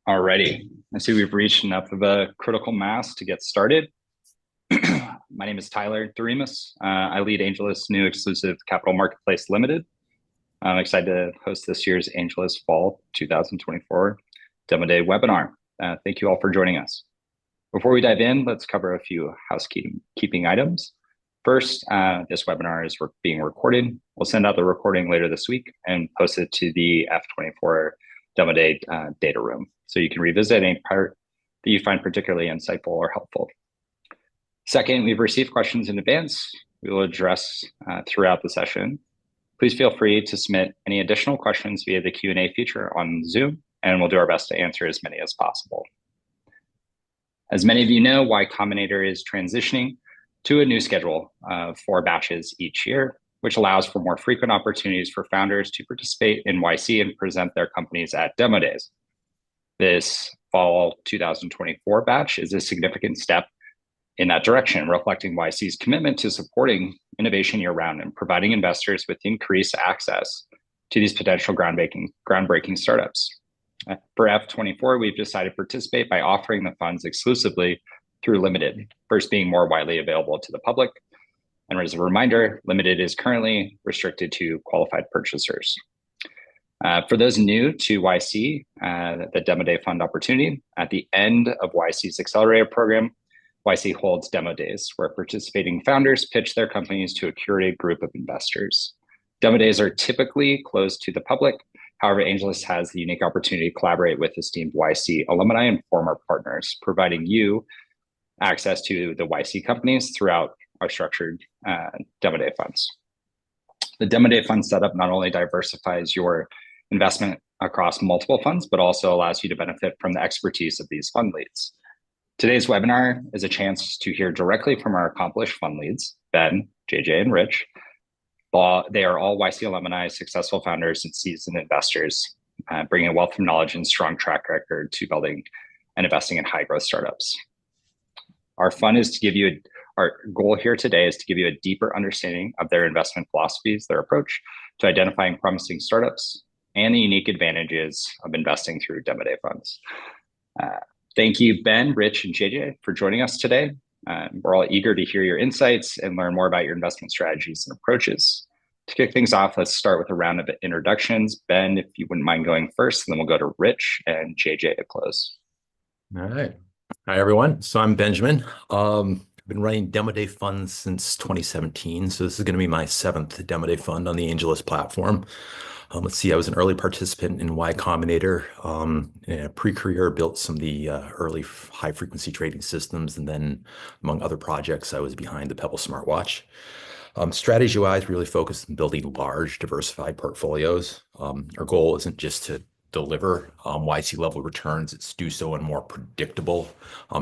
Alrighty, I see we've reached enough of a critical mass to get started. My name is Tyler Doremus. I lead AngelList New Exclusive Capital Marketplace Limited. I'm excited to host this year's AngelList Fall 2024 Demo Day webinar. Thank you all for joining us. Before we dive in, let's cover a few housekeeping items. First, this webinar is being recorded. We'll send out the recording later this week and post it to the F24 Demo Day data room, so you can revisit any part that you find particularly insightful or helpful. Second, we've received questions in advance we will address throughout the session. Please feel free to submit any additional questions via the Q&A feature on Zoom, and we'll do our best to answer as many as possible. As many of you know, Y Combinator is transitioning to a new schedule of 4 batches each year, which allows for more frequent opportunities for founders to participate in YC and present their companies at demo days. This fall 2024 batch is a significant step in that direction, reflecting YC's commitment to supporting innovation year-round and providing investors with increased access to these potential groundbreaking startups. For F24, we've decided to participate by offering the funds exclusively through Limited, first being more widely available to the public. And as a reminder, Limited is currently restricted to qualified purchasers. For those new to YC, the Demo Day Fund opportunity, at the end of YC's Accelerator program, YC holds demo days where participating founders pitch their companies to a curated group of investors. Demo days are typically closed to the public. However, AngelList has the unique opportunity to collaborate with esteemed YC alumni and former partners, providing you access to the YC companies throughout our structured Demo Day funds. The Demo Day fund setup not only diversifies your investment across multiple funds, but also allows you to benefit from the expertise of these fund leads. Today's webinar is a chance to hear directly from our accomplished fund leads, Ben, JJ, and Rich. They are all YC alumni, successful founders, and seasoned investors, bringing a wealth of knowledge and strong track record to building and investing in high-growth startups. Our goal here today is to give you a deeper understanding of their investment philosophies, their approach to identifying promising startups, and the unique advantages of investing through Demo Day funds. Thank you, Ben, Rich, and JJ, for joining us today. We're all eager to hear your insights and learn more about your investment strategies and approaches. To kick things off, let's start with a round of introductions. Ben, if you wouldn't mind going first, and then we'll go to Rich and JJ to close. All right. Hi, everyone. So I'm Benjamin. I've been running Demo Day funds since 2017. So this is going to be my 7th Demo Day fund on the AngelList platform. Let's see, I was an early participant in Y Combinator. In a pre-career, built some of the early high-frequency trading systems. And then among other projects, I was behind the Pebble smartwatch. Strategy-wise, really focused on building large, diversified portfolios. Our goal isn't just to deliver YC level returns, it's do so in a more predictable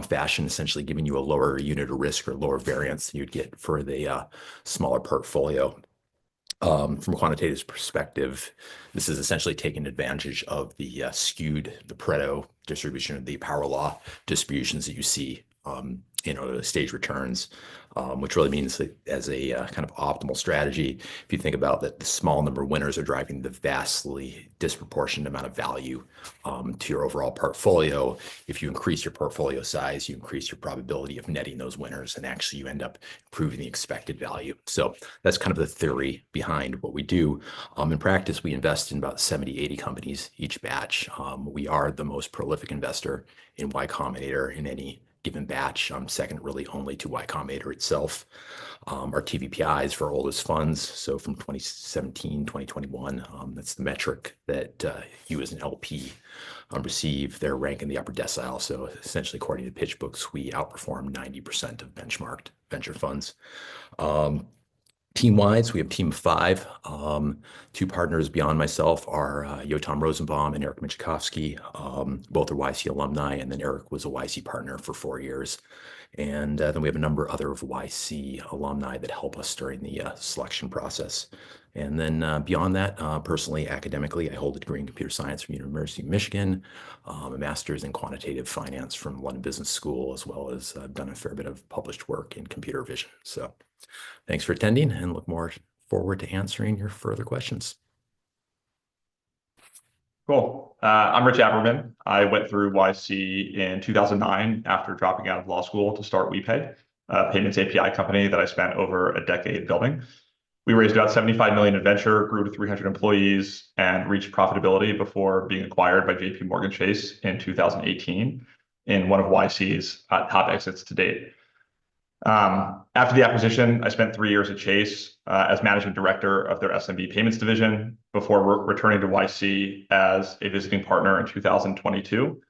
fashion, essentially giving you a lower unit of risk or lower variance than you'd get for the smaller portfolio. From a quantitative perspective, this is essentially taking advantage of the skewed, the Pareto distribution of the power law distributions that you see stage returns, which really means that as a kind of optimal strategy, if you think about that, the small number of winners are driving the vastly disproportionate amount of value to your overall portfolio. If you increase your portfolio size, you increase your probability of netting those winners, and actually you end up improving the expected value. So that's kind of the theory behind what we do. In practice, we invest in about 70, 80 companies each batch. We are the most prolific investor in Y Combinator in any given batch, second really only to Y Combinator itself. Our TVPIs for our oldest funds, so from 2017, 2021, that's the metric that you as an LP receive. Their rank in the upper decile. So essentially, according to PitchBooks, we outperform 90% of benchmarked venture funds. Team-wise, we have a team of 5. 2 partners beyond myself are Yotam Rosenbaum and Eric Michikowski. Both are YC alumni, and then Eric was a YC partner for 4 years. And then we have a number of other YC alumni that help us during the selection process. And then beyond that, personally, academically, I hold a degree in computer science from University of Michigan, a master's in quantitative finance from London Business School, as well as I've done a fair bit of published work in computer vision. So thanks for attending, and look more forward to answering your further questions. Cool. I'm Rich Aberman. I went through YC in 2009 after dropping out of law school to start WePay, a payments API company that I spent over a decade building. We raised about 75 million in venture, grew to 300 employees, and reached profitability before being acquired by JP Morgan Chase in 2018 in one of YC's top exits to date. After the acquisition, I spent 3 years at Chase as managing director of their SMB payments division before returning to YC as a visiting partner in 2022.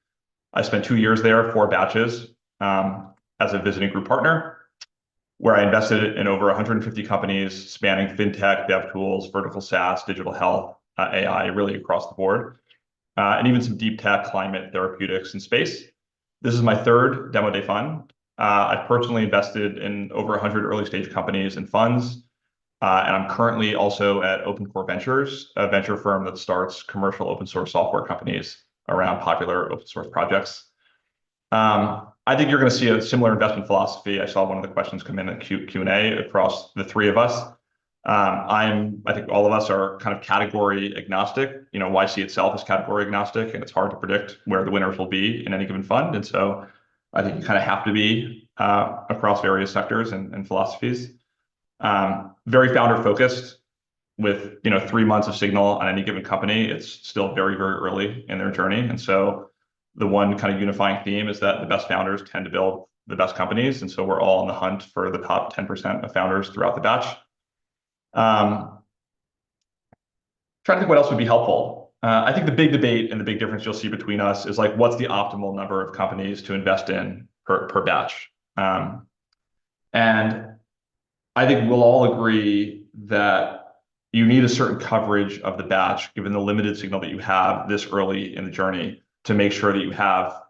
I spent 2 years there, 4 batches, as a visiting group partner, where I invested in over 150 companies spanning fintech, dev tools, vertical SaaS, digital health, AI, really across the board, and even some deep tech, climate, therapeutics, and space. This is my third demo day fund. I've personally invested in over 100 early stage companies and funds. And I'm currently also at Open Core Ventures, a venture firm that starts commercial open source software companies around popular open source projects. I think you're going to see a similar investment philosophy. I saw one of the questions come in at Q&A across the three of us. I think all of us are kind of category agnostic. YC itself is category agnostic, and it's hard to predict where the winners will be in any given fund. And so I think you kind of have to be across various sectors and philosophies. Very founder focused with 3 months of signal on any given company. It's still very, very early in their journey. And so the one kind of unifying theme is that the best founders tend to build the best companies. And so we're all on the hunt for the top 10% of founders throughout the batch. Trying to think what else would be helpful. I think the big debate and the big difference you'll see between us is like, what's the optimal number of companies to invest in per batch? And I think we'll all agree that you need a certain coverage of the batch, given the limited signal that you have this early in the journey, to make sure that you have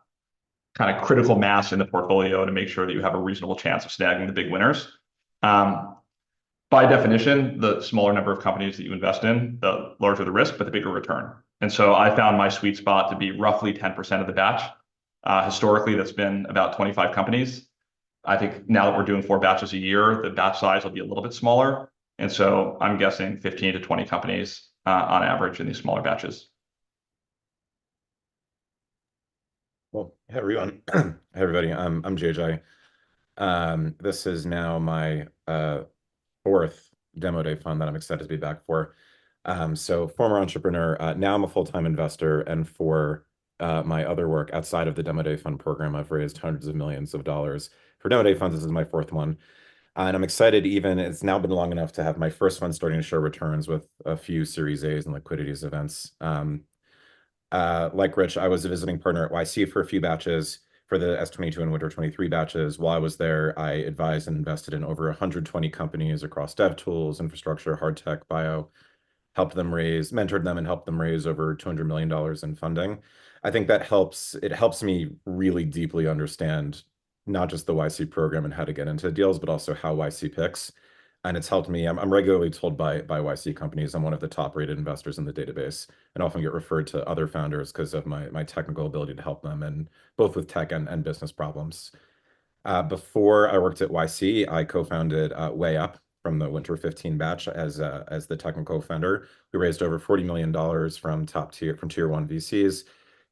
kind of critical mass in the portfolio to make sure that you have a reasonable chance of snagging the big winners. By definition, the smaller number of companies that you invest in, the larger the risk, but the bigger return. And so I found my sweet spot to be roughly 10% of the batch. Historically, that's been about 25 companies. I think now that we're doing 4 batches a year, the batch size will be a little bit smaller. And so I'm guessing 15 to 20 companies on average in these smaller batches. Well, hey everyone. Hey everybody. I'm JJ. This is now my fourth demo day fund that I'm excited to be back for. So former entrepreneur, now I'm a full-time investor, and for my other work outside of the demo day fund program, I've raised hundreds of millions of dollars. For demo day funds, this is my fourth one. And I'm excited, it's now been long enough to have my first fund starting to show returns with a few Series A's and liquidities events. Like Rich, I was a visiting partner at YC for a few batches for the S22 and Winter 23 batches. While I was there, I advised and invested in over 120 companies across dev tools, infrastructure, hard tech, bio, mentored them and helped them raise over $200 million in funding. I think it helps me really deeply understand not just the YC program and how to get into deals, but also how YC picks. And it's helped me. I'm regularly told by YC companies I'm one of the top rated investors in the database, and often get referred to other founders because of my technical ability to help them, and both with tech and business problems. Before I worked at YC, I co-founded Way Up from the Winter 15 batch as the technical co-founder. We raised over $40 million from tier one VCs,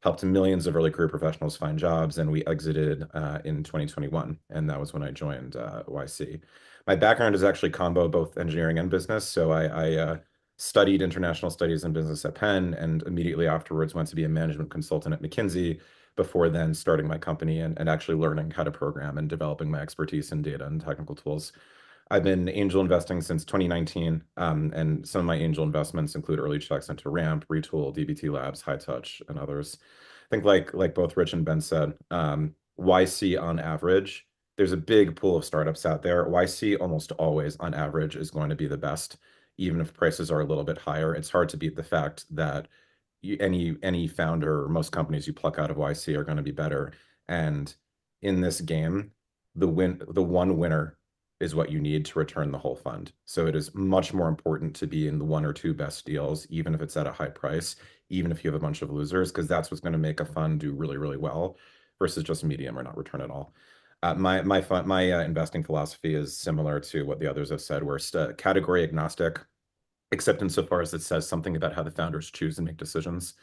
helped millions of early career professionals find jobs, and we exited in 2021, and that was when I joined YC. My background is actually combo, both engineering and business. So I studied international studies and business at Penn, and immediately afterwards went to be a management consultant at McKinsey before then starting my company and actually learning how to program and developing my expertise in data and technical tools. I've been angel investing since 2019, and some of my angel investments include early checks into Ramp, Retool, DBT Labs, High Touch, and others. I think like both Rich and Ben said, YC on average, there's a big pool of startups out there. YC almost always on average is going to be the best, even if prices are a little bit higher. It's hard to beat the fact that any founder or most companies you pluck out of YC are going to be better. And in this game, the one winner is what you need to return the whole fund. So it is much more important to be in the one or two best deals, even if it's at a high price, even if you have a bunch of losers, because that's what's going to make a fund do really, really well versus just medium or not return at all. My investing philosophy is similar to what the others have said. We're category agnostic, except insofar as it says something about how the founders choose and make decisions.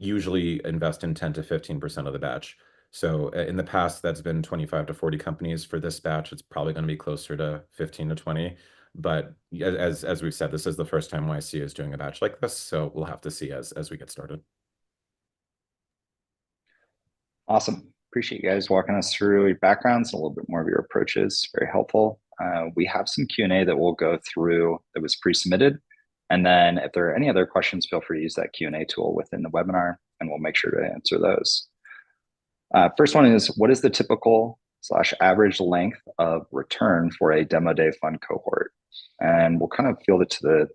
usually invest in 10 to 15% of the batch. So in the past, that's been 25 to 40 companies. For this batch, it's probably going to be closer to 15 to 20. But as we've said, this is the first time YC is doing a batch like this, so we'll have to see as we get started. Awesome. Appreciate you guys walking us through your backgrounds and a little bit more of your approaches. Very helpful. We have some Q&A that we'll go through that was pre-submitted. And then if there are any other questions, feel free to use that Q&A tool within the webinar, and we'll make sure to answer those. First one is, what is the typical / average length of return for a demo day fund cohort? And we'll kind of field it to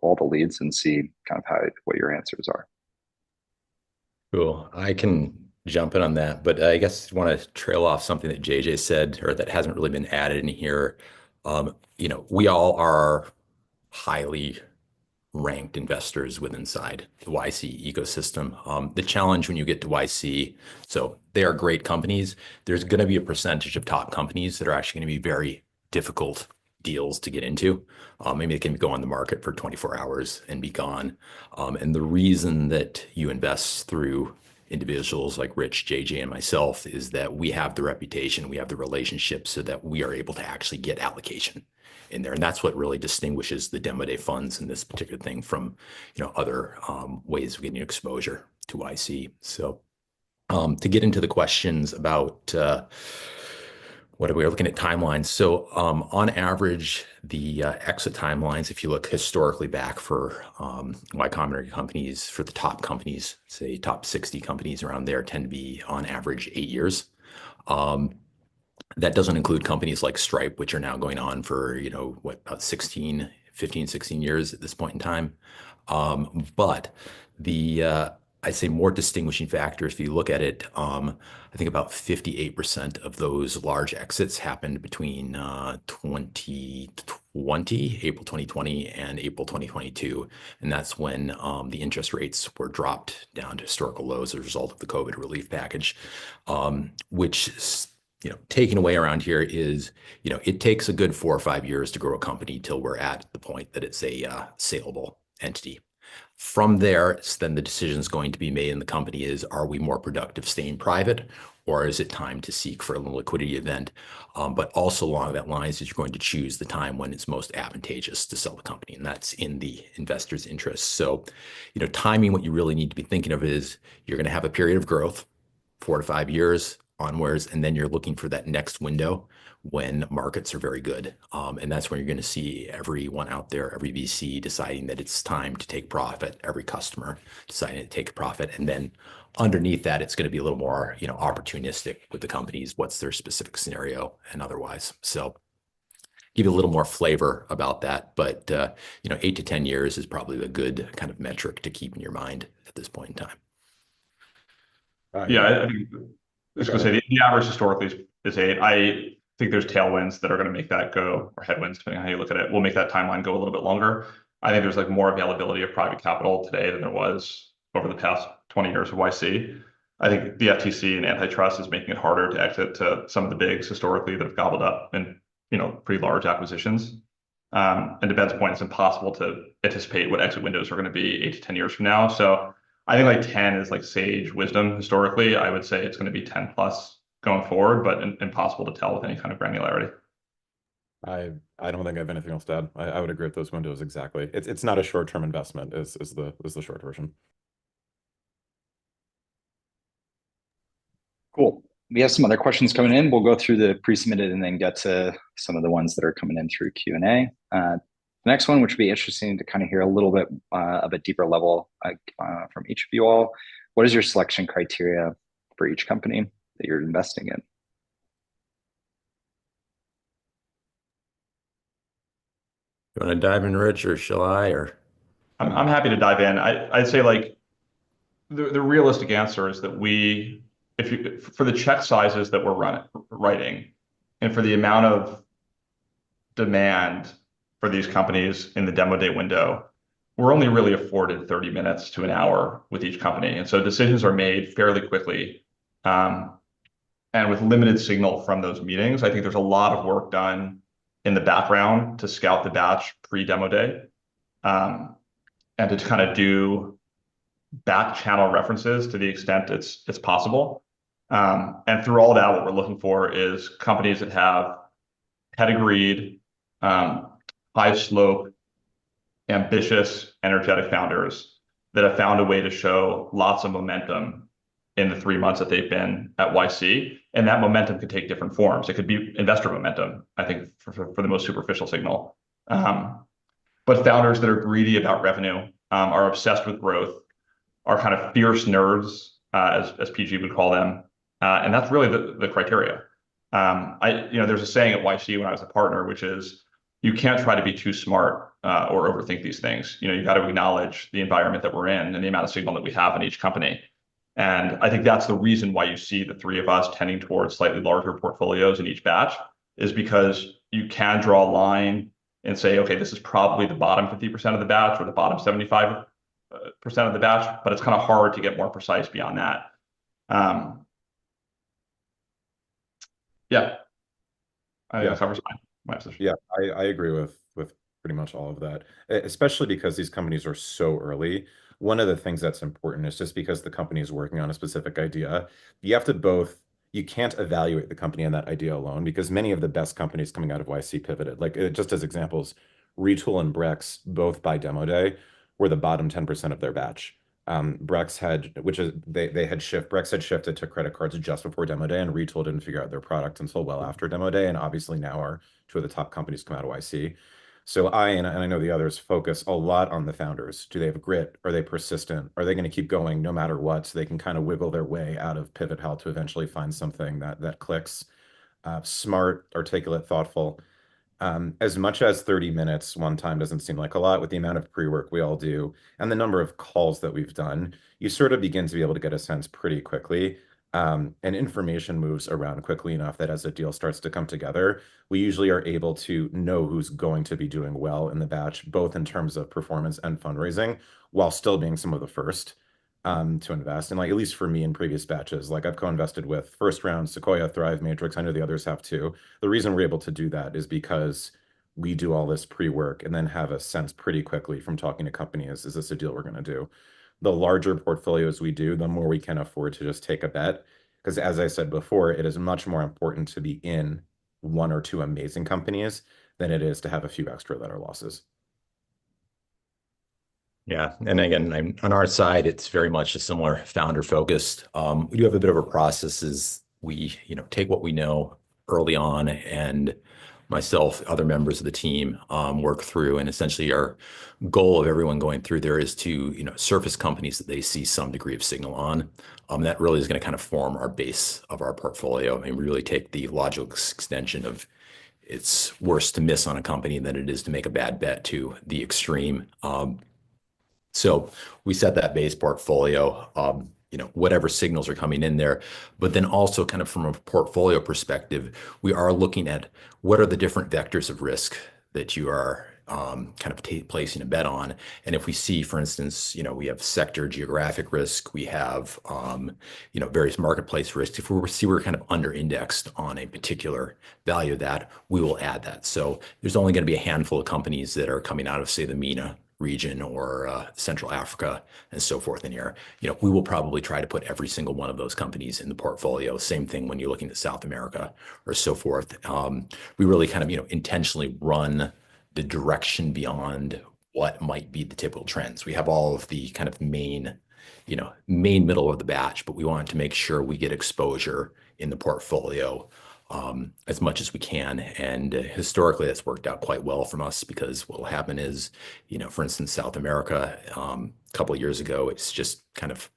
all the leads and see kind of what your answers are. Cool. I can jump in on that, but I guess I want to trail off something that JJ said, or that hasn't really been added in here. We all are highly ranked investors within inside the YC ecosystem. The challenge when you get to YC, so they are great companies. There's going to be a percentage of top companies that are actually going to be very difficult deals to get into. Maybe they can go on the market for 24 hours and be gone. And the reason that you invest through individuals like Rich, JJ, and myself is that we have the reputation, we have the relationships so that we are able to actually get allocation in there. And that's what really distinguishes the demo day funds and this particular thing from other ways of getting exposure to YC. So to get into the questions about what are we looking at timelines? So on average, the exit timelines, if you look historically back for Y Combinator companies, for the top companies, say top 60 companies around there, tend to be on average 8 years. That doesn't include companies like Stripe, which are now going on for, about 15, 16 years at this point in time. But I'd say more distinguishing factors, if you look at it, I think about 58% of those large exits happened between 2020, April 2020 and April 2022. And that's when the interest rates were dropped down to historical lows as a result of the COVID relief package, which taken away around here is, it takes a good 4 or 5 years to grow a company till we're at the point that it's a saleable entity. From there, then the decision is going to be made in the company is, are we more productive staying private, or is it time to seek for a liquidity event? But also along that lines is you're going to choose the time when it's most advantageous to sell the company, and that's in the investor's interest. So, timing, what you really need to be thinking of is you're going to have a period of growth, 4 to 5 years onwards, and then you're looking for that next window when markets are very good. And that's when you're going to see everyone out there, every VC deciding that it's time to take profit, every customer deciding to take a profit. And then underneath that, it's going to be a little more, opportunistic with the companies, what's their specific scenario and otherwise. So give you a little more flavor about that. But, 8 to 10 years is probably the good kind of metric to keep in your mind at this point in time. Yeah, I think I was going to say the average historically is 8. I think there's tailwinds that are going to make that go, or headwinds, depending on how you look at it, will make that timeline go a little bit longer. I think there's more availability of private capital today than there was over the past 20 years of YC. I think the FTC and antitrust is making it harder to exit to some of the bigs historically that have gobbled up in pretty large acquisitions. And to Ben's point, it's impossible to anticipate what exit windows are going to be 8 to 10 years from now. So I think 10 is sage wisdom historically. I would say it's going to be 10 plus going forward, but impossible to tell with any kind of granularity. I don't think I have anything else to add. I would agree with those windows exactly. It's not a short-term investment is the short version. Cool. We have some other questions coming in. We'll go through the pre-submitted and then get to some of the ones that are coming in through Q&A. The next one, which would be interesting to kind of hear a little bit of a deeper level from each of you all. What is your selection criteria for each company that you're investing in? You want to dive in, Rich, or shall I? Or I'm happy to dive in. I'd say the realistic answer is that for the check sizes that we're writing, and for the amount of demand for these companies in the demo day window, we're only really afforded 30 minutes to an hour with each company. And so decisions are made fairly quickly. And with limited signal from those meetings, I think there's a lot of work done in the background to scout the batch pre-demo day, and to kind of do back channel references to the extent it's possible. And through all that, what we're looking for is companies that have pedigreed, high slope, ambitious, energetic founders that have found a way to show lots of momentum in the 3 months that they've been at YC. And that momentum could take different forms. It could be investor momentum, I think, for the most superficial signal. But founders that are greedy about revenue, are obsessed with growth, are kind of fierce nerds, as PG would call them. And that's really the criteria. There's a saying at YC when I was a partner, which is you can't try to be too smart or overthink these things. You got to acknowledge the environment that we're in and the amount of signal that we have in each company. And I think that's the reason why you see the three of us tending towards slightly larger portfolios in each batch, is because you can draw a line and say, okay, this is probably the bottom 50% of the batch or the bottom 75% of the batch, but it's kind of hard to get more precise beyond that. Yeah, I think that covers my position. Yeah, I agree with pretty much all of that, especially because these companies are so early. One of the things that's important is just because the company is working on a specific idea, you can't evaluate the company on that idea alone, because many of the best companies coming out of YC pivoted. Like just as examples, Retool and Brex, both by demo day, were the bottom 10% of their batch. Brex had shifted to credit cards just before demo day, and Retool didn't figure out their product until well after demo day, and obviously now are two of the top companies come out of YC. So and I know the others focus a lot on the founders. Do they have grit? Are they persistent? Are they going to keep going no matter what, so they can kind of wiggle their way out of pivot hell to eventually find something that clicks? Smart, articulate, thoughtful. As much as 30 minutes one time doesn't seem like a lot, with the amount of pre-work we all do and the number of calls that we've done, you sort of begin to be able to get a sense pretty quickly. And information moves around quickly enough that as a deal starts to come together, we usually are able to know who's going to be doing well in the batch, both in terms of performance and fundraising, while still being some of the first to invest. And like, at least for me in previous batches, like I've co-invested with First Round, Sequoia, Thrive, Matrix. I know the others have too. The reason we're able to do that is because we do all this pre-work and then have a sense pretty quickly from talking to companies, is this a deal we're going to do? The larger portfolios we do, the more we can afford to just take a bet. Because as I said before, it is much more important to be in one or two amazing companies than it is to have a few extra that are losses. Yeah, and again, on our side, it's very much a similar founder focused. We do have a bit of a process is we, take what we know early on, and myself, other members of the team, work through, and essentially our goal of everyone going through there is to, surface companies that they see some degree of signal on. That really is going to kind of form our base of our portfolio, and we really take the logical extension of it's worse to miss on a company than it is to make a bad bet to the extreme. So we set that base portfolio, whatever signals are coming in there, but then also kind of from a portfolio perspective, we are looking at what are the different vectors of risk that you are kind of placing a bet on. And if we see, for instance, we have sector geographic risk, we have, various marketplace risks. If we see we're kind of under indexed on a particular value of that, we will add that. So there's only going to be a handful of companies that are coming out of, say, the MENA region or Central Africa and so forth in here. We will probably try to put every single one of those companies in the portfolio. Same thing when you're looking at South America or so forth. We really kind of, intentionally run the direction beyond what might be the typical trends. We have all of the kind of main middle of the batch, but we want to make sure we get exposure in the portfolio as much as we can. And historically, that's worked out quite well from us, because what will happen is, for instance, South America, a couple of years ago, it's just kind of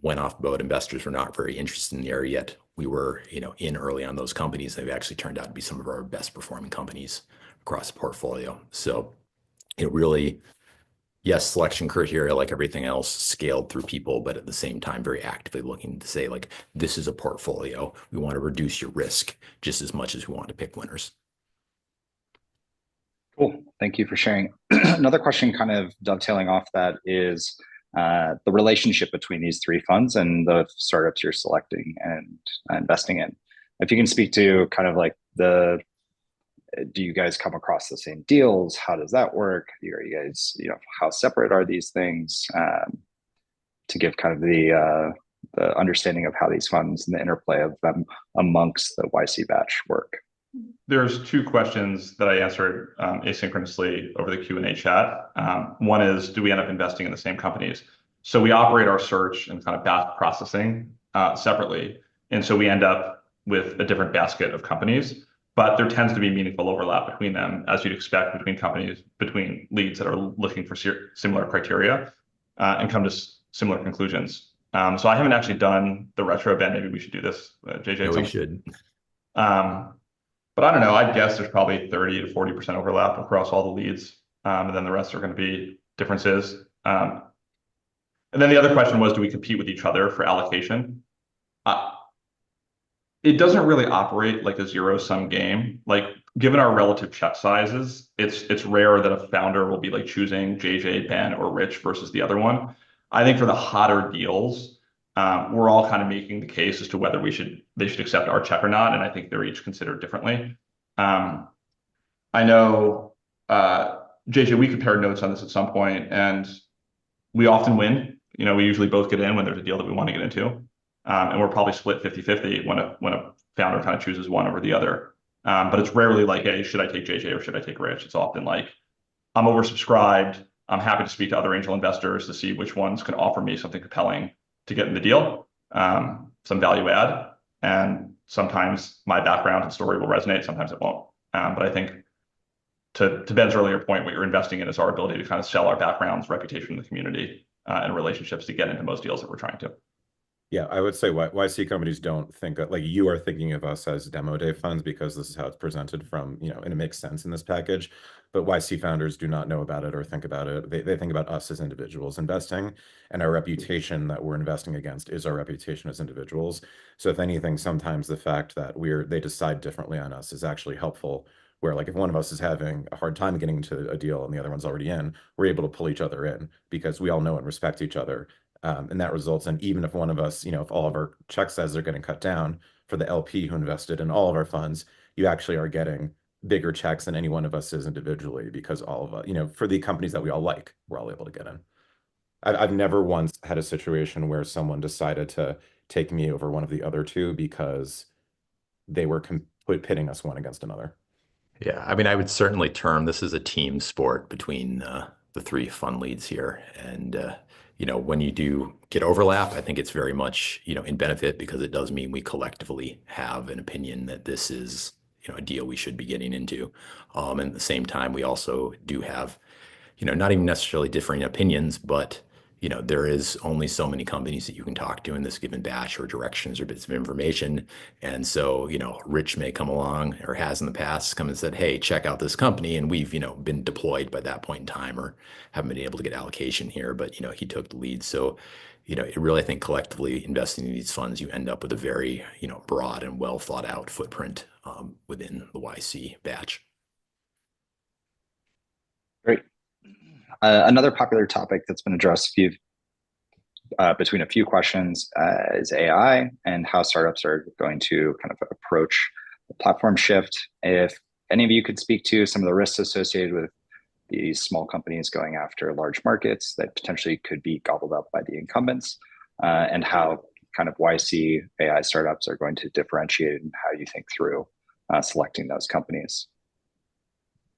went off boat. Investors were not very interested in the area yet. We were, in early on those companies. They've actually turned out to be some of our best performing companies across the portfolio. So it really, yes, selection criteria, like everything else, scaled through people, but at the same time, very actively looking to say, like, this is a portfolio. We want to reduce your risk just as much as we want to pick winners. Cool. Thank you for sharing. Another question kind of dovetailing off that is the relationship between these three funds and the startups you're selecting and investing in. If you can speak to kind of like do you guys come across the same deals? How does that work? Are you guys, how separate are these things? to give kind of the understanding of how these funds and the interplay of them amongst the YC batch work. There's two questions that I answered asynchronously over the Q&A chat. One is, do we end up investing in the same companies? So we operate our search and kind of batch processing separately. And so we end up with a different basket of companies, but there tends to be meaningful overlap between them, as you'd expect between companies, between leads that are looking for similar criteria and come to similar conclusions. So I haven't actually done the retro, Ben. Maybe we should do this, JJ. Yeah, we should. But I don't know. I'd guess there's probably 30 to 40% overlap across all the leads. And then the rest are going to be differences. And then the other question was, do we compete with each other for allocation? It doesn't really operate like a zero-sum game. Like, given our relative check sizes, it's rare that a founder will be like choosing JJ, Ben, or Rich versus the other one. I think for the hotter deals, we're all kind of making the case as to whether they should accept our check or not, and I think they're each considered differently. I know, JJ, we compared notes on this at some point, and we often win. We usually both get in when there's a deal that we want to get into, and we're probably split 50-50 when a founder kind of chooses one over the other. But it's rarely like, hey, should I take JJ or should I take Rich? It's often like, I'm oversubscribed. I'm happy to speak to other angel investors to see which ones can offer me something compelling to get in the deal, some value add. And sometimes my background and story will resonate, sometimes it won't. But I think to Ben's earlier point, what you're investing in is our ability to kind of sell our backgrounds, reputation in the community, and relationships to get into most deals that we're trying to. Yeah, I would say YC companies don't think like you are thinking of us as demo day funds because this is how it's presented from, and it makes sense in this package. But YC founders do not know about it or think about it. They think about us as individuals investing, and our reputation that we're investing against is our reputation as individuals. So if anything, sometimes the fact that they decide differently on us is actually helpful. Where like if one of us is having a hard time getting into a deal and the other one's already in, we're able to pull each other in because we all know and respect each other. And that results in, even if one of us, if all of our check sizes are getting cut down for the LP who invested in all of our funds, you actually are getting bigger checks than any one of us is individually because all of us, for the companies that we all like, we're all able to get in. I've never once had a situation where someone decided to take me over one of the other two because they were pitting us one against another. Yeah, I mean, I would certainly term this as a team sport between the three fund leads here. And, when you do get overlap, I think it's very much, in benefit because it does mean we collectively have an opinion that this is, a deal we should be getting into. And at the same time, we also do have, not even necessarily differing opinions, but there is only so many companies that you can talk to in this given batch or directions or bits of information. And so, Rich may come along or has in the past come and said, hey, check out this company. And we've, been deployed by that point in time or haven't been able to get allocation here, but, he took the lead. So, it really, I think collectively investing in these funds, you end up with a very, broad and well thought out footprint within the YC batch. Great. Another popular topic that's been addressed between a few questions is AI and how startups are going to kind of approach the platform shift. If any of you could speak to some of the risks associated with these small companies going after large markets that potentially could be gobbled up by the incumbents, and how kind of YC AI startups are going to differentiate and how you think through selecting those companies.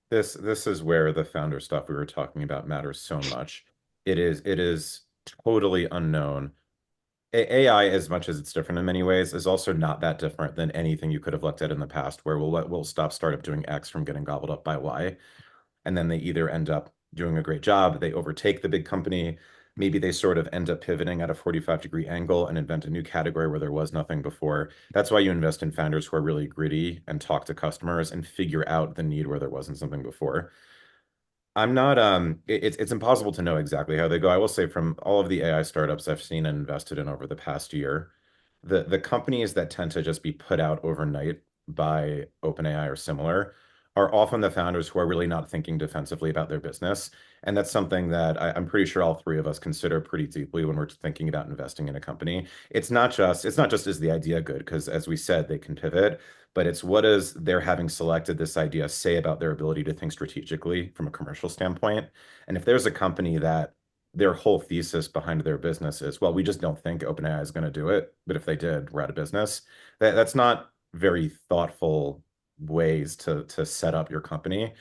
This is where the founder stuff we were talking about matters so much. It is totally unknown. AI, as much as it's different in many ways, is also not that different than anything you could have looked at in the past, where we'll stop startup doing X from getting gobbled up by Y, and then they either end up doing a great job, they overtake the big company, maybe they sort of end up pivoting at a 45-degree angle and invent a new category where there was nothing before. That's why you invest in founders who are really gritty and talk to customers and figure out the need where there wasn't something before. I'm not, it's impossible to know exactly how they go. I will say from all of the AI startups I've seen and invested in over the past year, the companies that tend to just be put out overnight by OpenAI or similar are often the founders who are really not thinking defensively about their business. And that's something that I'm pretty sure all three of us consider pretty deeply when we're thinking about investing in a company. It's not just is the idea good, because as we said, they can pivot, but it's what does their having selected this idea say about their ability to think strategically from a commercial standpoint. And if there's a company that their whole thesis behind their business is, well, we just don't think OpenAI is going to do it, but if they did, we're out of business. That's not very thoughtful ways to set up your company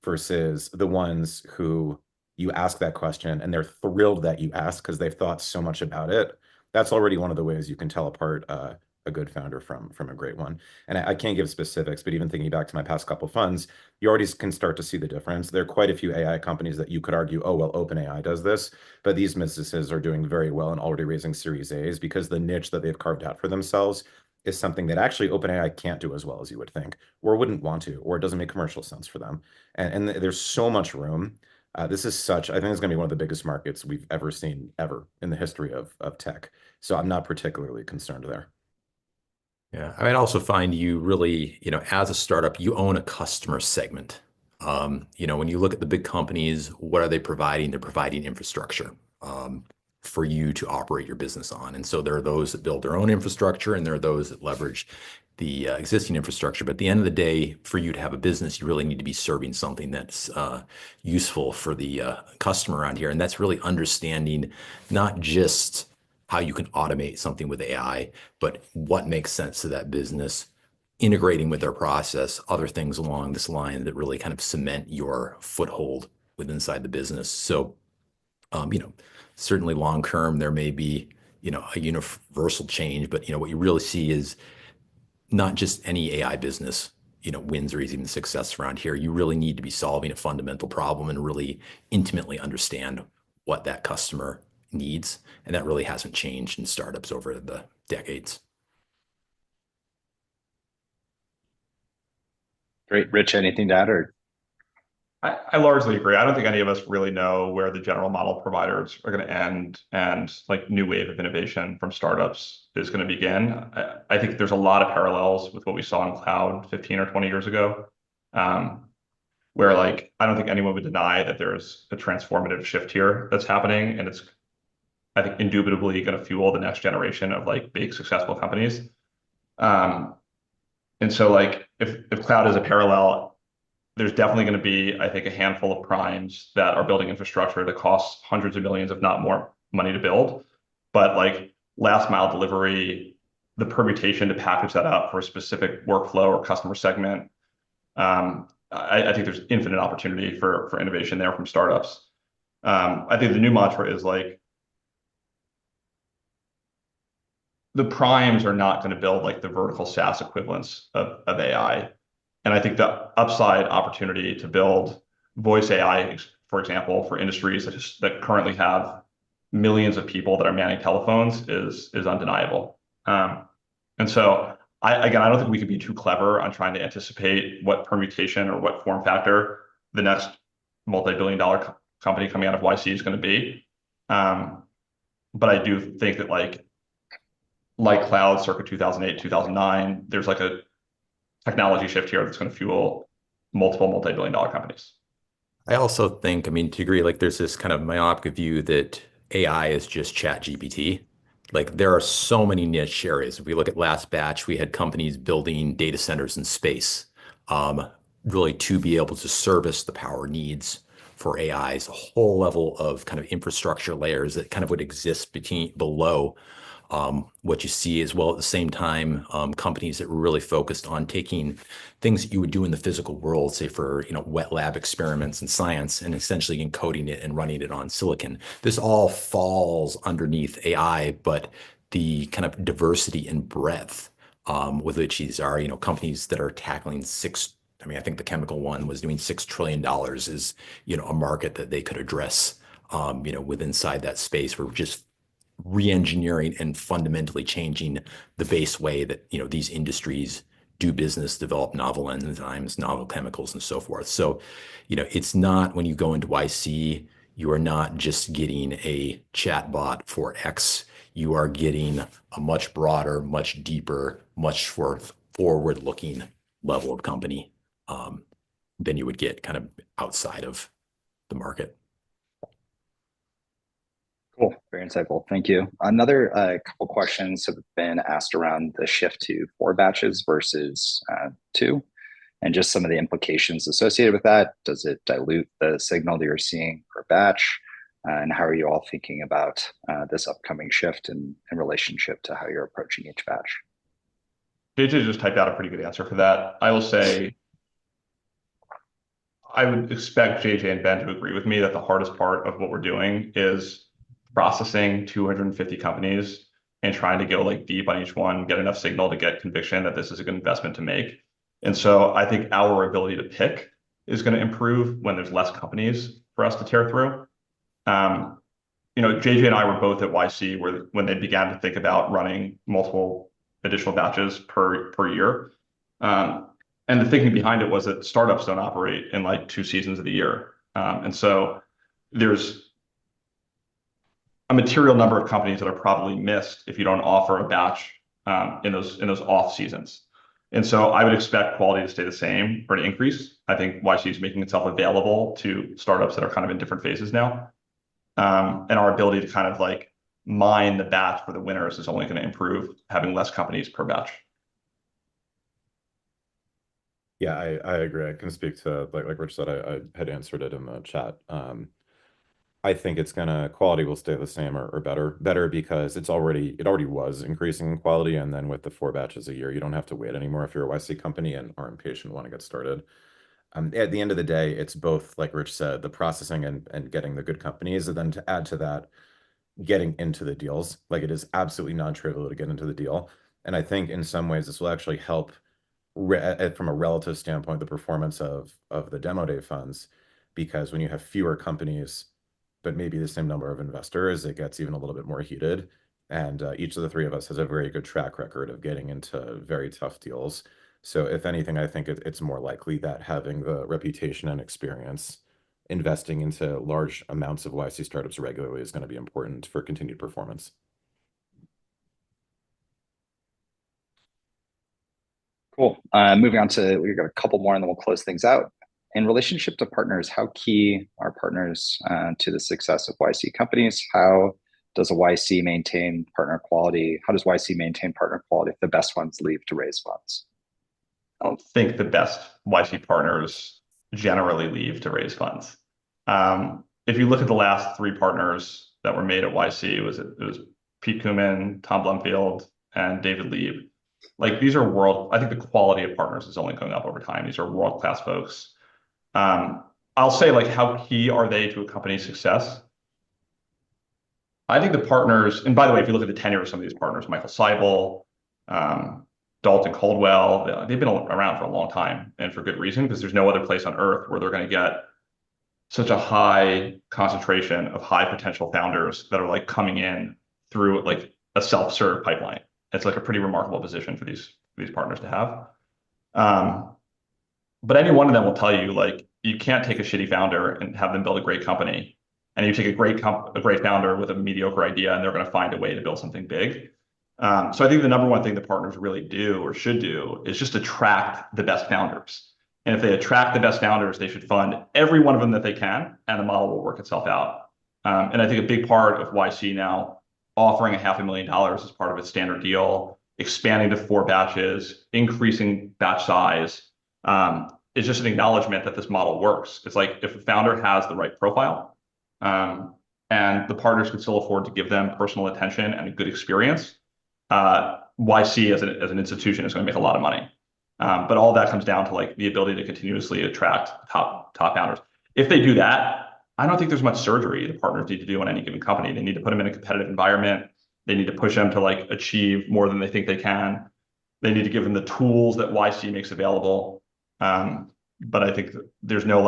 versus the ones who you ask that question and they're thrilled that you ask because they've thought so much about it. That's already one of the ways you can tell apart a good founder from a great one. And I can't give specifics, but even thinking back to my past couple funds, you already can start to see the difference. There are quite a few AI companies that you could argue, oh, well, OpenAI does this, but these businesses are doing very well and already raising Series A's because the niche that they've carved out for themselves is something that actually OpenAI can't do as well as you would think, or wouldn't want to, or it doesn't make commercial sense for them. And there's so much room. This is such, I think it's going to be one of the biggest markets we've ever seen ever in the history of tech. So I'm not particularly concerned there. Yeah, I might also find you really, as a startup, you own a customer segment. When you look at the big companies, what are they providing? They're providing infrastructure for you to operate your business on. And so there are those that build their own infrastructure, and there are those that leverage the existing infrastructure. But at the end of the day, for you to have a business, you really need to be serving something that's useful for the customer around here. And that's really understanding not just how you can automate something with AI, but what makes sense to that business, integrating with their process, other things along this line that really kind of cement your foothold with inside the business. So, certainly long term, there may be, a universal change, but, what you really see is not just any AI business, wins or even success around here. You really need to be solving a fundamental problem and really intimately understand what that customer needs. And that really hasn't changed in startups over the decades. Great. Rich, anything to add? Or I largely agree. I don't think any of us really know where the general model providers are going to end and like new wave of innovation from startups is going to begin. I think there's a lot of parallels with what we saw in cloud 15 or 20 years ago, where like I don't think anyone would deny that there's a transformative shift here that's happening, and it's I think indubitably going to fuel the next generation of like big successful companies. And so like if cloud is a parallel, there's definitely going to be, I think, a handful of primes that are building infrastructure that costs hundreds of millions, if not more, money to build. But like last mile delivery, the permutation to package that up for a specific workflow or customer segment, I think there's infinite opportunity for innovation there from startups. I think the new mantra is like the primes are not going to build like the vertical SaaS equivalents of AI. And I think the upside opportunity to build voice AI, for example, for industries that currently have millions of people that are manning telephones is undeniable. And so I don't think we could be too clever on trying to anticipate what permutation or what form factor the next multi-billion-dollar company coming out of YC is going to be. But I do think that like cloud circa 2008, 2009, there's like a technology shift here that's going to fuel multiple multi-billion-dollar companies. I also think, to agree, like there's this kind of myopic view that AI is just Chat GPT. Like there are so many niche areas. If we look at last batch, we had companies building data centers in space, really to be able to service the power needs for AIs, a whole level of kind of infrastructure layers that kind of would exist below what you see as well. At the same time, companies that were really focused on taking things that you would do in the physical world, say for wet lab experiments in science, and essentially encoding it and running it on silicon. This all falls underneath AI, but the kind of diversity and breadth with which these are, companies that are tackling I think the chemical one was doing $6 trillion is, a market that they could address, with inside that space. We're just re-engineering and fundamentally changing the base way that these industries do business, develop novel enzymes, novel chemicals, and so forth. So, it's not, when you go into YC, you are not just getting a chat bot for X. You are getting a much broader, much deeper, much forward-looking level of company than you would get kind of outside of the market. Cool. Very insightful. Thank you. Another couple questions have been asked around the shift to 4 batches versus 2, and just some of the implications associated with that. Does it dilute the signal that you're seeing per batch? And how are you all thinking about this upcoming shift in relationship to how you're approaching each batch? JJ just typed out a pretty good answer for that. I will say, I would expect JJ and Ben to agree with me that the hardest part of what we're doing is processing 250 companies and trying to go like deep on each one, get enough signal to get conviction that this is a good investment to make. And so I think our ability to pick is going to improve when there's less companies for us to tear through. JJ and I were both at YC when they began to think about running multiple additional batches per year. And the thinking behind it was that startups don't operate in like 2 seasons of the year. And so there's a material number of companies that are probably missed if you don't offer a batch in those off seasons. And so I would expect quality to stay the same or to increase. I think YC is making itself available to startups that are kind of in different phases now. And our ability to kind of like mine the batch for the winners is only going to improve having less companies per batch. Yeah, I agree. I can speak to like Rich said, I had answered it in the chat. I think quality will stay the same or better because it already was increasing in quality. And then with the 4 batches a year, you don't have to wait anymore if you're a YC company and are impatient, want to get started. At the end of the day, it's both, like Rich said, the processing and getting the good companies, and then to add to that, getting into the deals. Like, it is absolutely non-trivial to get into the deal. And I think in some ways this will actually help from a relative standpoint, the performance of the demo day funds, because when you have fewer companies, but maybe the same number of investors, it gets even a little bit more heated. And each of the 3 of us has a very good track record of getting into very tough deals. So if anything, I think it's more likely that having the reputation and experience investing into large amounts of YC startups regularly is going to be important for continued performance. Cool. Moving on to, we've got a couple more and then we'll close things out. In relationship to partners, how key are partners to the success of YC companies? How does a YC maintain partner quality? How does YC maintain partner quality if the best ones leave to raise funds? I don't think the best YC partners generally leave to raise funds. If you look at the last 3 partners that were made at YC, it was Pete Kumin, Tom Blumfield, and David Lieb. Like, these are I think the quality of partners is only going up over time. These are world-class folks. I'll say, like, how key are they to a company's success? I think the partners, and by the way, if you look at the tenure of some of these partners, Michael Seibel, Dalton Caldwell, they've been around for a long time, and for good reason, because there's no other place on earth where they're going to get such a high concentration of high potential founders that are like coming in through like a self-serve pipeline. It's like a pretty remarkable position for these partners to have. But any one of them will tell you, like, you can't take a shitty founder and have them build a great company, and you take a great founder with a mediocre idea, and they're going to find a way to build something big. So I think the number one thing that partners really do or should do is just attract the best founders. And if they attract the best founders, they should fund every one of them that they can, and the model will work itself out. And I think a big part of YC now offering $500,000 as part of its standard deal, expanding to 4 batches, increasing batch size, is just an acknowledgement that this model works. It's like, if a founder has the right profile, and the partners can still afford to give them personal attention and a good experience, YC as an institution is going to make a lot of money. But all that comes down to like the ability to continuously attract top founders. If they do that, I don't think there's much surgery the partners need to do on any given company. They need to put them in a competitive environment. They need to push them to like achieve more than they think they can. They need to give them the tools that YC makes available. But I think there's no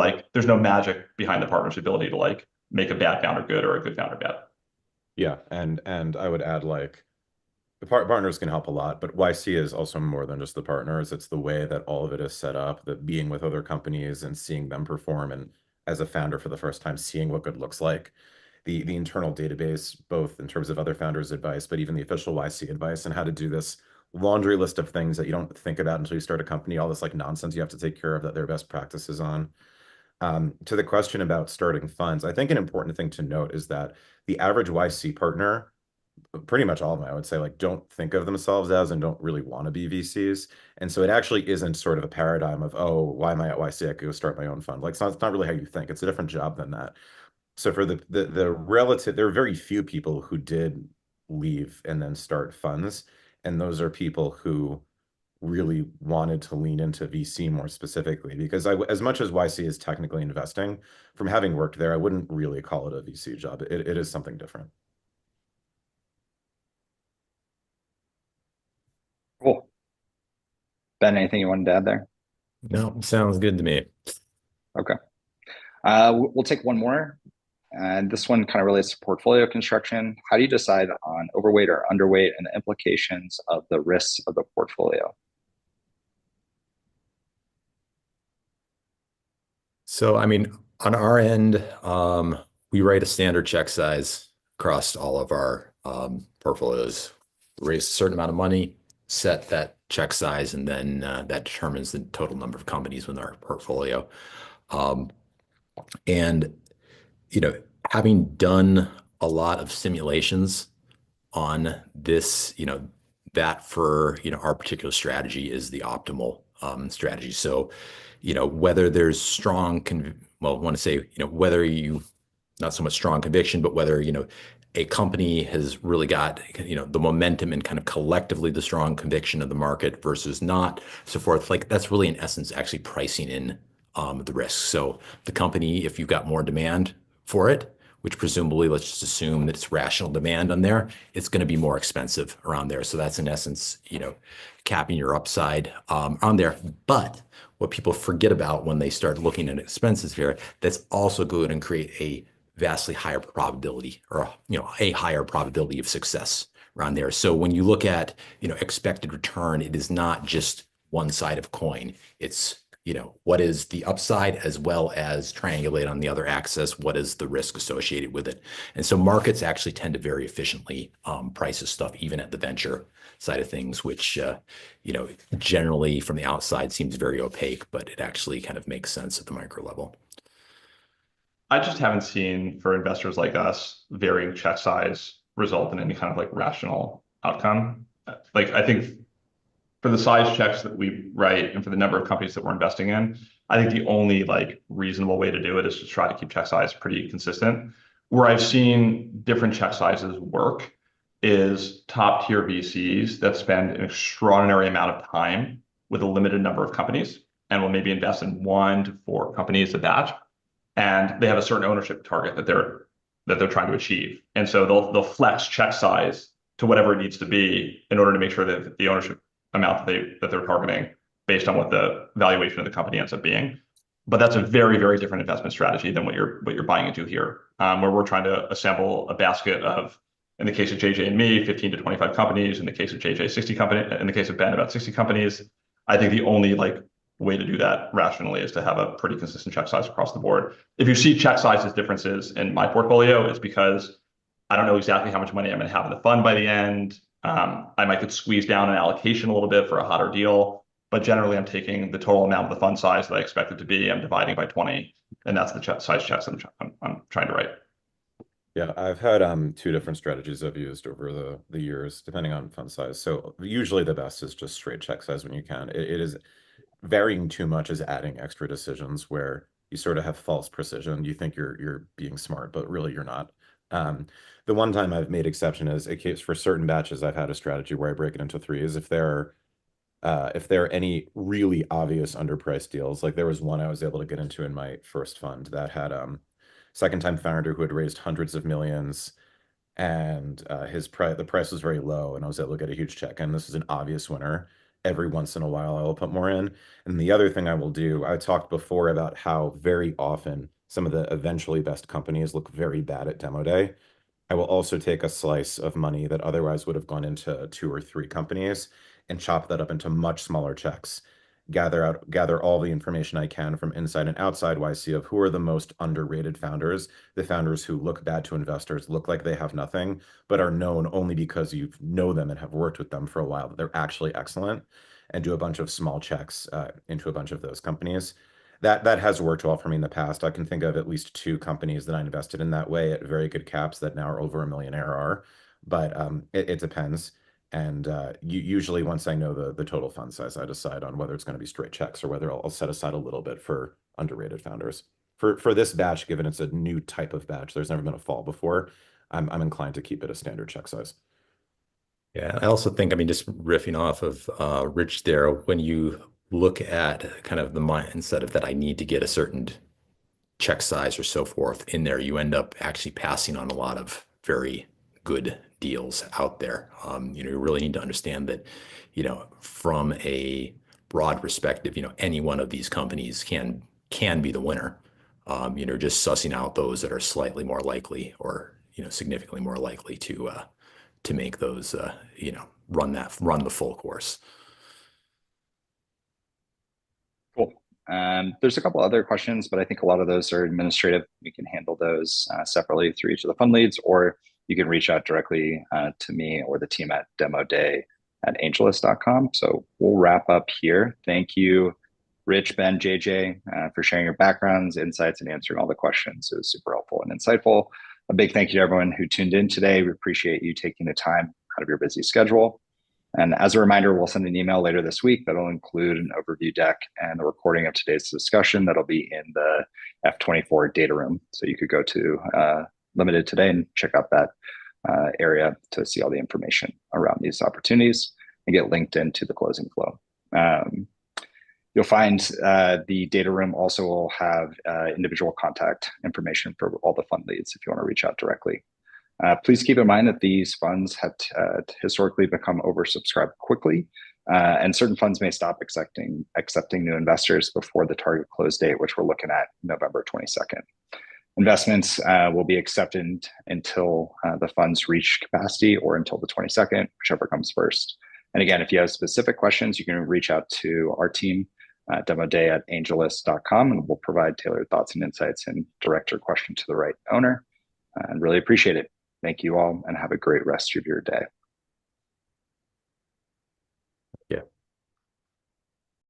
magic behind the partner's ability to like make a bad founder good or a good founder bad. Yeah, and I would add, like, the partners can help a lot, but YC is also more than just the partners. It's the way that all of it is set up, the being with other companies and seeing them perform, and as a founder for the first time, seeing what good looks like. The internal database, both in terms of other founders' advice, but even the official YC advice, and how to do this laundry list of things that you don't think about until you start a company, all this like nonsense you have to take care of that there are best practices on. To the question about starting funds, I think an important thing to note is that the average YC partner, pretty much all of them, I would say, like, don't think of themselves as and don't really want to be VCs. And so it actually isn't sort of a paradigm of, oh, why am I at YC? I could go start my own fund. Like, it's not really how you think. It's a different job than that. So for the relative, there are very few people who did leave and then start funds, and those are people who really wanted to lean into VC more specifically. Because as much as YC is technically investing, from having worked there, I wouldn't really call it a VC job. It is something different. Cool. Ben, anything you wanted to add there? No, sounds good to me. Okay. We'll take one more. And this one kind of relates to portfolio construction. How do you decide on overweight or underweight and the implications of the risks of the portfolio? So, I mean, on our end, we write a standard check size across all of our portfolios. Raise a certain amount of money, set that check size, and then that determines the total number of companies within our portfolio. Um, and, you know, having done a lot of simulations on this, that for, our particular strategy is the optimal strategy. So, whether there's well, I want to say, whether you, not so much strong conviction, but whether, a company has really got, the momentum and kind of collectively the strong conviction of the market versus not, so forth. Like that's really in essence actually pricing in the risk. So the company, if you've got more demand for it, which presumably, let's just assume that it's rational demand on there, it's going to be more expensive around there. So that's in essence, capping your upside on there. But what people forget about when they start looking at expenses here, that's also going to create a vastly higher probability or, a higher probability of success around there. So when you look at, expected return, it is not just one side of coin. It's what is the upside as well as triangulate on the other axis, what is the risk associated with it. And so markets actually tend to very efficiently price this stuff, even at the venture side of things, which, generally from the outside seems very opaque, but it actually kind of makes sense at the micro level. I just haven't seen for investors like us, varying check size result in any kind of like rational outcome. Like I think for the size checks that we write and for the number of companies that we're investing in, I think the only like reasonable way to do it is to try to keep check size pretty consistent. Where I've seen different check sizes work is top tier VCs that spend an extraordinary amount of time with a limited number of companies and will maybe invest in 1 to 4 companies a batch, and they have a certain ownership target that they're trying to achieve, and so they'll flex check size to whatever it needs to be in order to make sure that the ownership amount that they're targeting based on what the valuation of the company ends up being. But that's a very, very different investment strategy than what you're buying into here, where we're trying to assemble a basket of, in the case of JJ and me, 15 to 25 companies. In the case of JJ, 60 companies. In the case of Ben, about 60 companies. I think the only way to do that rationally is to have a pretty consistent check size across the board. If you see check sizes differences in my portfolio, it's because I don't know exactly how much money I'm going to have in the fund by the end. I might get squeezed down an allocation a little bit for a hotter deal, but generally I'm taking the total amount of the fund size that I expect it to be, I'm dividing by 20, and that's the size checks I'm trying to write. Yeah, I've had 2 different strategies I've used over the years, depending on fund size. So usually the best is just straight check size when you can. It is varying too much is adding extra decisions where you sort of have false precision. You think you're being smart, but really you're not. The one time I've made exception is a case for certain batches. I've had a strategy where I break it into threes. If there are any really obvious underpriced deals, like there was one I was able to get into in my first fund that had second time founder who had raised hundreds of millions, and the price was very low, and I was able to get a huge check. And this is an obvious winner. Every once in a while, I will put more in. And the other thing I will do, I talked before about how very often some of the eventually best companies look very bad at demo day. I will also take a slice of money that otherwise would have gone into 2 or 3 companies and chop that up into much smaller checks. Gather all the information I can from inside and outside YC of who are the most underrated founders, the founders who look bad to investors, look like they have nothing, but are known only because you know them and have worked with them for a while, that they're actually excellent, and do a bunch of small checks into a bunch of those companies. That has worked well for me in the past. I can think of at least 2 companies that I invested in that way at very good caps that now are over $1 million ARR. But it depends. And usually once I know the total fund size, I decide on whether it's going to be straight checks or whether I'll set aside a little bit for underrated founders. for this batch, given it's a new type of batch, there's never been a fall before. I'm inclined to keep it a standard check size. Yeah, I also think, I mean, just riffing off of Rich there, when you look at kind of the mindset of that I need to get a certain check size or so forth in there, you end up actually passing on a lot of very good deals out there. You really need to understand that, from a broad perspective, any one of these companies can be the winner. Just sussing out those that are slightly more likely or, significantly more likely to make those, run the full course. Cool. There's a couple other questions, but I think a lot of those are administrative. We can handle those separately through each of the fund leads, or you can reach out directly to me or the team at demoday@angellist.com. So we'll wrap up here. Thank you, Rich, Ben, JJ, for sharing your backgrounds, insights, and answering all the questions. It was super helpful and insightful. A big thank you to everyone who tuned in today. We appreciate you taking the time out of your busy schedule. And as a reminder, we'll send an email later this week that'll include an overview deck and a recording of today's discussion that'll be in the F24 data room. So you could go to Limited today and check out that area to see all the information around these opportunities and get linked into the closing flow. You'll find the data room also will have individual contact information for all the fund leads if you want to reach out directly. Please keep in mind that these funds have historically become oversubscribed quickly, and certain funds may stop accepting new investors before the target close date, which we're looking at November 22nd. Investments will be accepted until the funds reach capacity or until the 22nd, whichever comes first. And again, if you have specific questions, you can reach out to our team, demoday@angellist.com, and we'll provide tailored thoughts and insights and direct your question to the right owner. And really appreciate it. Thank you all, and have a great rest of your day.